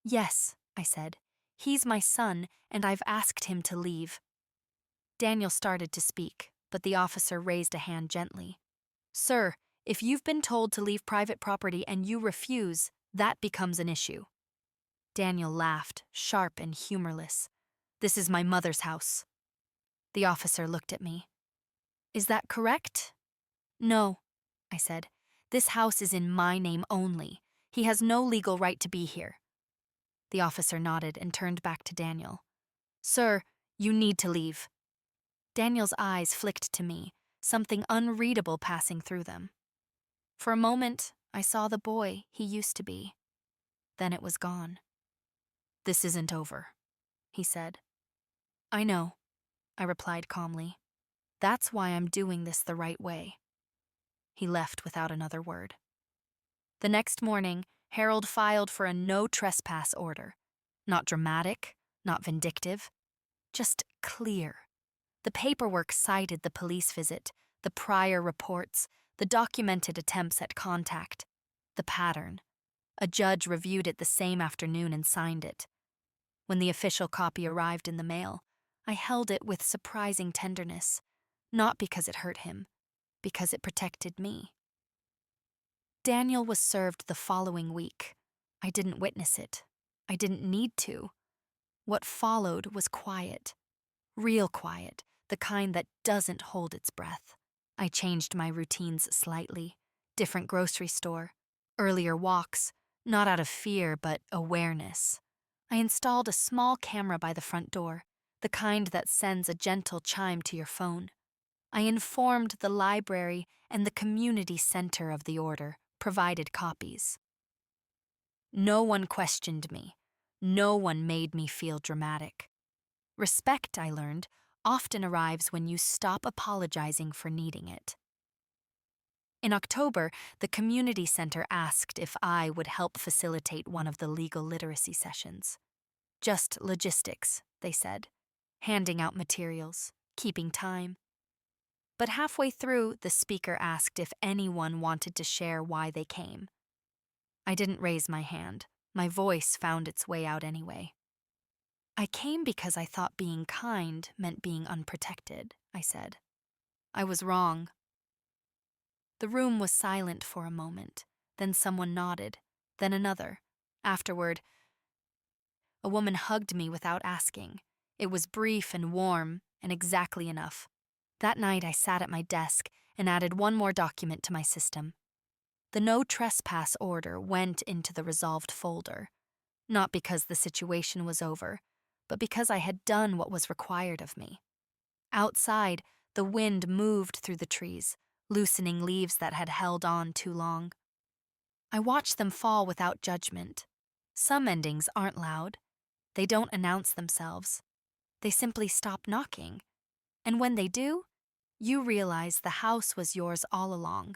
"Yes," I said. "He's my son, and I've asked him to leave." Daniel started to speak, but the officer raised a hand gently. "Sir, if you've been told to leave private property and you refuse, that becomes an issue." Daniel laughed, sharp and humorless. "This is my mother's house." The officer looked at me. "Is that correct?" "No," I said. "This house is in my name only. He has no legal right to be here." The officer nodded and turned back to Daniel. "Sir, you need to leave." Daniel's eyes flicked to me, something unreadable passing through them. For a moment, I saw the boy he used to be. Then it was gone. "This isn't over," he said. "I know," I replied calmly. "That's why I'm doing this the right way." He left without another word. The next morning, Harold filed for a no trespass order. Not dramatic, not vindictive, just clear. The paperwork cited the police visit, the prior reports, the documented attempts at contact, the pattern. A judge reviewed it the same afternoon and signed it. When the official copy arrived in the mail, I held it with surprising tenderness, not because it hurt him, because it protected me. Daniel was served the following week. I didn't witness it. I didn't need to. What followed was quiet, real quiet, the kind that doesn't hold its breath. I changed my routines slightly. Different grocery store, earlier walks, not out of fear but awareness. I installed a small camera by the front door, the kind that sends a gentle chime to your phone. I informed the library and the community center of the order, provided copies. No one questioned me. No one made me feel dramatic. Respect, I learned, often arrives when you stop apologizing for needing it. In October, the community center asked if I would help facilitate one of the legal literacy sessions. Just logistics, they said, handing out materials, keeping time. But halfway through, the speaker asked if anyone wanted to share why they came. I didn't raise my hand. My voice found its way out anyway. I came because I thought being kind meant being unprotected, I said. I was wrong. The room was silent for a moment. Then someone nodded, then another. Afterward, a woman hugged me without asking. It was brief and warm, and exactly enough. That night I sat at my desk and added one more document to my system. The no trespass order went into the resolved folder, not because the situation was over, but because I had done what was required of me. Outside, the wind moved through the trees, loosening leaves that had held on too long. I watched them fall without judgment. Some endings aren't loud. They don't announce themselves. They simply stop knocking. And when they do, you realize the house was yours all along.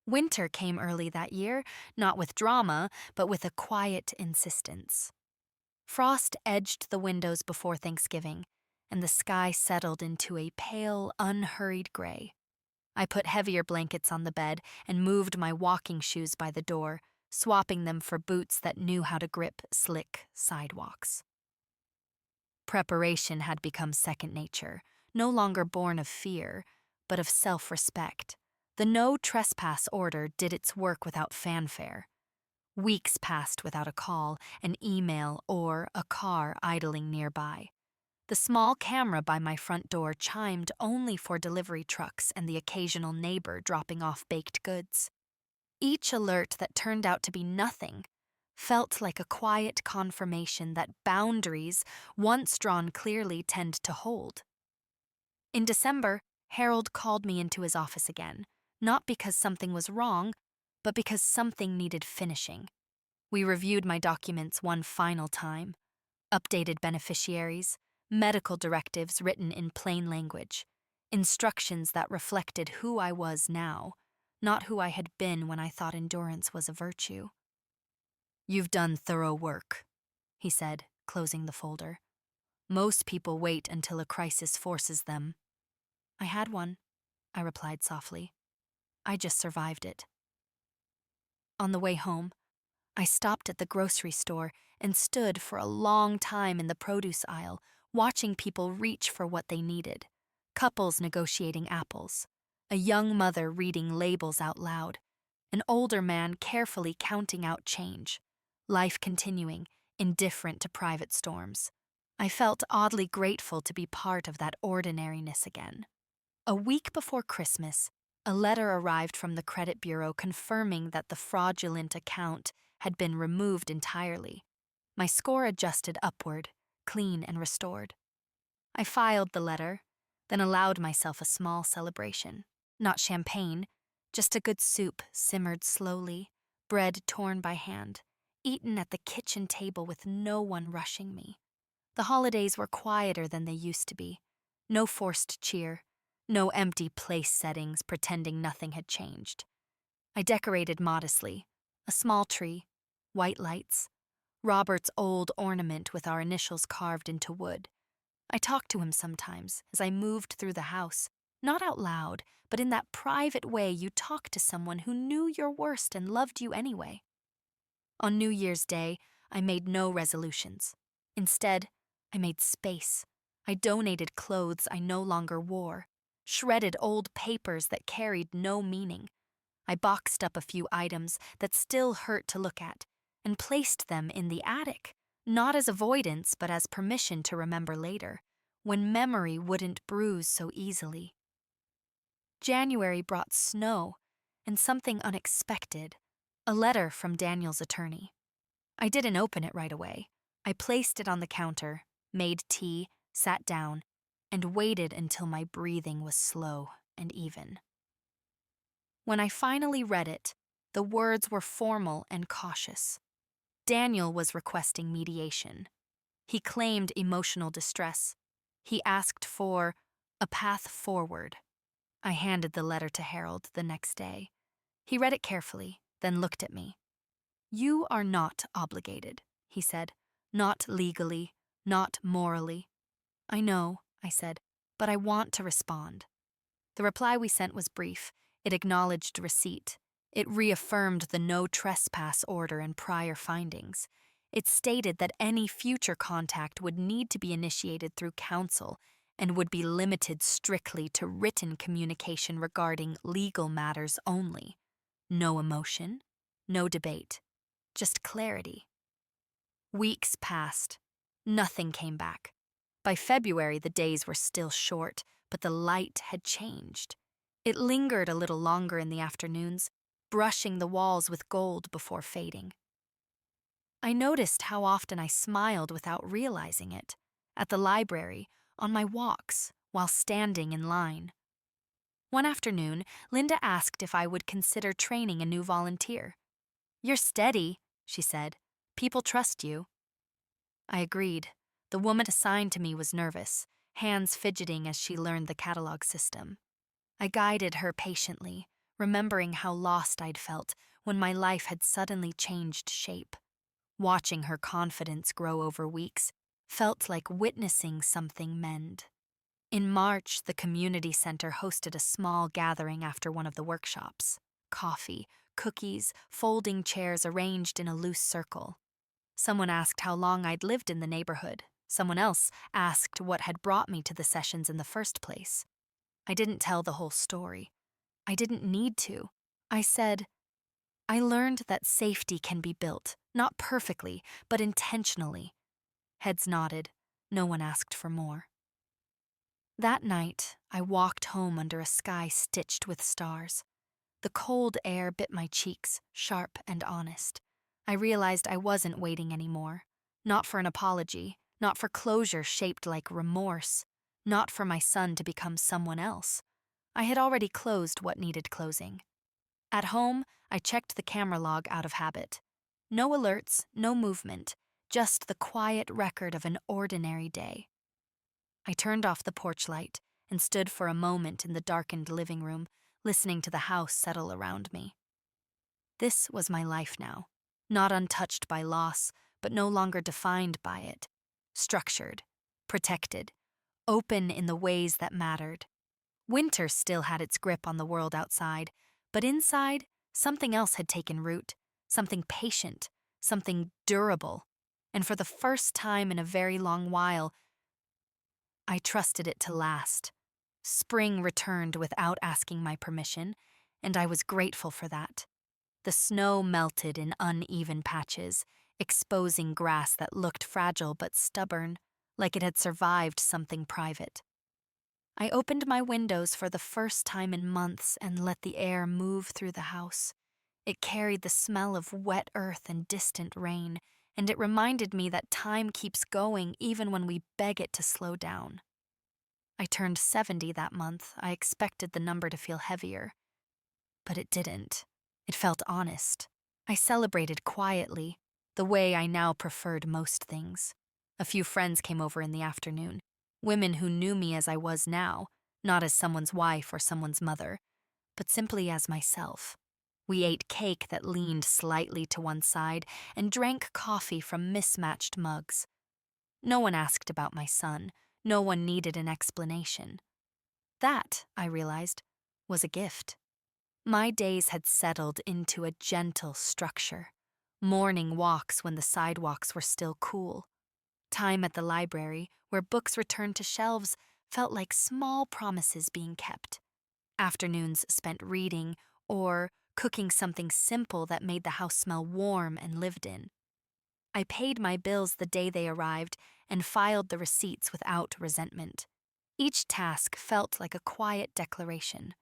Winter came early that year, not with drama, but with a quiet insistence. Frost edged the windows before Thanksgiving, and the sky settled into a pale, unhurried gray. I put heavier blankets on the bed and moved my walking shoes by the door, swapping them for boots that knew how to grip slick sidewalks. Preparation had become second nature, no longer born of fear, but of self-respect. The no trespass order did its work without fanfare. Weeks passed without a call, an email, or a car idling nearby. The small camera by my front door chimed only for delivery trucks and the occasional neighbor dropping off baked goods. Each alert that turned out to be nothing felt like a quiet confirmation that boundaries, once drawn clearly, tend to hold. In December, Harold called me into his office again, not because something was wrong, but because something needed finishing. We reviewed my documents one final time, updated beneficiaries, medical directives written in plain language, instructions that reflected who I was now, not who I had been when I thought endurance was a virtue. "You've done thorough work," he said, closing the folder. "Most people wait until a crisis forces them." "I had one," I replied softly. "I just survived it." On the way home, I stopped at the grocery store and stood for a long time in the produce aisle, watching people reach for what they needed. Couples negotiating apples, a young mother reading labels out loud, an older man carefully counting out change, life continuing, indifferent to private storms. I felt oddly grateful to be part of that ordinariness again. A week before Christmas, a letter arrived from the credit bureau confirming that the fraudulent account had been removed entirely. My score adjusted upward, clean and restored. I filed the letter, then allowed myself a small celebration. Not champagne, just a good soup simmered slowly, bread torn by hand, eaten at the kitchen table with no one rushing me. The holidays were quieter than they used to be. No forced cheer, no empty place settings pretending nothing had changed. I decorated modestly, a small tree, white lights, Robert's old ornament with our initials carved into wood. I talked to him sometimes as I moved through the house, not out loud, but in that private way you talk to someone who knew your worst and loved you anyway. On New Year's Day, I made no resolutions. Instead, I made space. I donated clothes I no longer wore, shredded old papers that carried no meaning. I boxed up a few items that still hurt to look at and placed them in the attic, not as avoidance but as permission to remember later, when memory wouldn't bruise so easily. January brought snow and something unexpected, a letter from Daniel's attorney. I didn't open it right away. I placed it on the counter, made tea, sat down, and waited until my breathing was slow and even. When I finally read it, the words were formal and cautious. Daniel was requesting mediation. He claimed emotional distress. He asked for a path forward. I handed the letter to Harold the next day. He read it carefully, then looked at me. "You are not obligated," he said. "Not legally, not morally." "I know," I said, "but I want to respond." The reply we sent was brief. It acknowledged receipt. It reaffirmed the no trespass order and prior findings. It stated that any future contact would need to be initiated through counsel and would be limited strictly to written communication regarding legal matters only. No emotion, no debate, just clarity. Weeks passed. Nothing came back. By February, the days were still short, but the light had changed. It lingered a little longer in the afternoons, brushing the walls with gold before fading. I noticed how often I smiled without realizing it, at the library, on my walks, while standing in line. One afternoon, Linda asked if I would consider training a new volunteer. "You're steady," she said. "People trust you." I agreed. The woman assigned to me was nervous, hands fidgeting as she learned the catalog system. I guided her patiently, remembering how lost I'd felt when my life had suddenly changed shape. Watching her confidence grow over weeks felt like witnessing something mend. In March, the community center hosted a small gathering after one of the workshops. Coffee, cookies, folding chairs arranged in a loose circle. Someone asked how long I'd lived in the neighborhood. Someone else asked what had brought me to the sessions in the first place. I didn't tell the whole story. I didn't need to. I said, "I learned that safety can be built, not perfectly, but intentionally." Heads nodded. No one asked for more. That night, I walked home under a sky stitched with stars. The cold air bit my cheeks, sharp and honest. I realized I wasn't waiting anymore. Not for an apology, not for closure shaped like remorse, not for my son to become someone else. I had already closed what needed closing. At home, I checked the camera log out of habit. No alerts, no movement, just the quiet record of an ordinary day. I turned off the porch light and stood for a moment in the darkened living room, listening to the house settle around me. This was my life now, not untouched by loss, but no longer defined by it. Structured, protected, open in the ways that mattered. Winter still had its grip on the world outside, but inside, something else had taken root, something patient, something durable, and for the first time in a very long while, I trusted it to last. Spring returned without asking my permission, and I was grateful for that. The snow melted in uneven patches, exposing grass that looked fragile but stubborn, like it had survived something private. I opened my windows for the first time in months and let the air move through the house. It carried the smell of wet earth and distant rain, and it reminded me that time keeps going even when we beg it to slow down. I turned 70 that month. I expected the number to feel heavier. But it didn't. It felt honest. I celebrated quietly, the way I now preferred most things. A few friends came over in the afternoon, women who knew me as I was now, not as someone's wife or someone's mother, but simply as myself. We ate cake that leaned slightly to one side and drank coffee from mismatched mugs. No one asked about my son. No one needed an explanation. That, I realized, was a gift. My days had settled into a gentle structure. Morning walks when the sidewalks were still cool. Time at the library, where books returned to shelves, felt like small promises being kept. Afternoons spent reading or cooking something simple that made the house smell warm and lived in. I paid my bills the day they arrived and filed the receipts without resentment. Each task felt like a quiet declaration.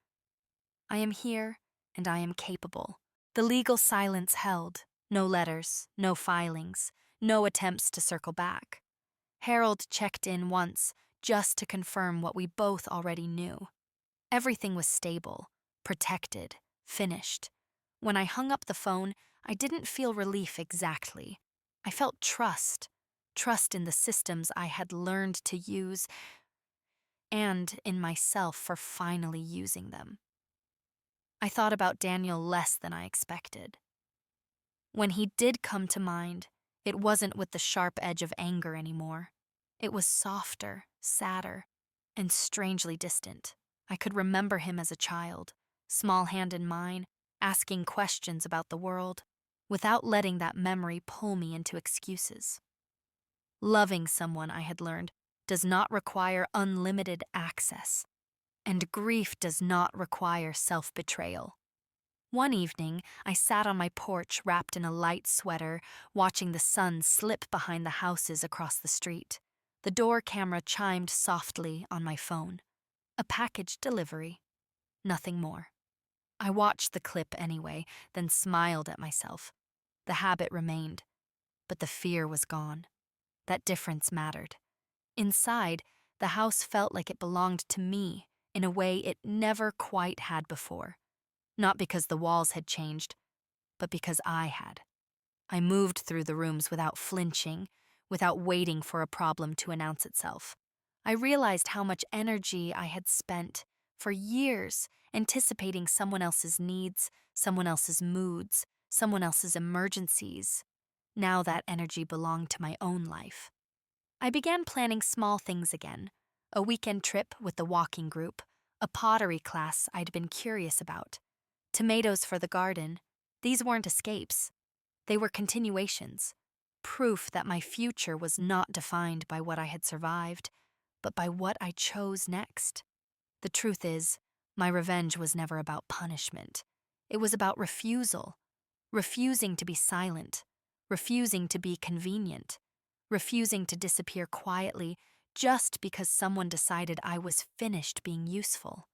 I am here, and I am capable. The legal silence held. No letters, no filings, no attempts to circle back. Harold checked in once, just to confirm what we both already knew. Everything was stable, protected, finished. When I hung up the phone, I didn't feel relief exactly. I felt trust in the systems I had learned to use, and in myself for finally using them. I thought about Daniel less than I expected. When he did come to mind, it wasn't with the sharp edge of anger anymore. It was softer, sadder, and strangely distant. I could remember him as a child, small hand in mine, asking questions about the world, without letting that memory pull me into excuses. Loving someone, I had learned, does not require unlimited access, and grief does not require self-betrayal. One evening, I sat on my porch wrapped in a light sweater, watching the sun slip behind the houses across the street. The door camera chimed softly on my phone. A package delivery. Nothing more. I watched the clip anyway, then smiled at myself. The habit remained, but the fear was gone. That difference mattered. Inside, the house felt like it belonged to me in a way it never quite had before. Not because the walls had changed, but because I had. I moved through the rooms without flinching, without waiting for a problem to announce itself. I realized how much energy I had spent for years anticipating someone else's needs, someone else's moods, someone else's emergencies. Now that energy belonged to my own life. I began planning small things again. A weekend trip with the walking group, a pottery class I'd been curious about. Tomatoes for the garden. These weren't escapes. They were continuations. Proof that my future was not defined by what I had survived, but by what I chose next. The truth is, my revenge was never about punishment. It was about refusal. Refusing to be silent. Refusing to be convenient. Refusing to disappear quietly just because someone decided I was finished being useful.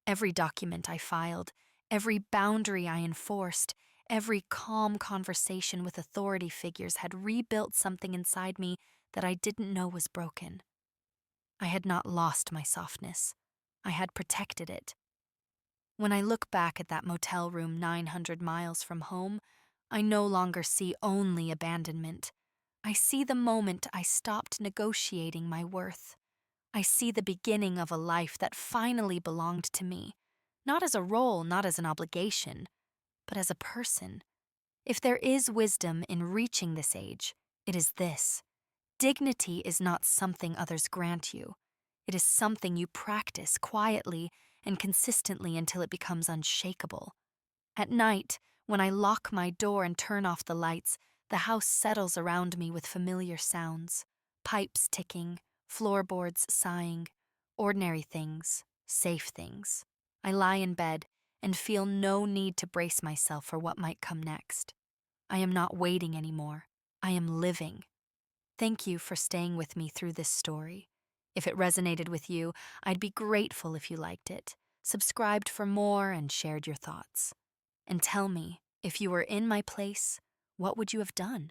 Every document I filed, every boundary I enforced, every calm conversation with authority figures had rebuilt something inside me that I didn't know was broken. I had not lost my softness. I had protected it. When I look back at that motel room 900 miles from home, I no longer see only abandonment. I see the moment I stopped negotiating my worth. I see the beginning of a life that finally belonged to me, not as a role, not as an obligation, but as a person. If there is wisdom in reaching this age, it is this. Dignity is not something others grant you. It is something you practice quietly and consistently until it becomes unshakable. At night, when I lock my door and turn off the lights, the house settles around me with familiar sounds. Pipes ticking, floorboards sighing, ordinary things, safe things. I lie in bed and feel no need to brace myself for what might come next. I am not waiting anymore. I am living. Thank you for staying with me through this story. If it resonated with you, I'd be grateful if you liked it, subscribed for more, and shared your thoughts. And tell me, if you were in my place, what would you have done?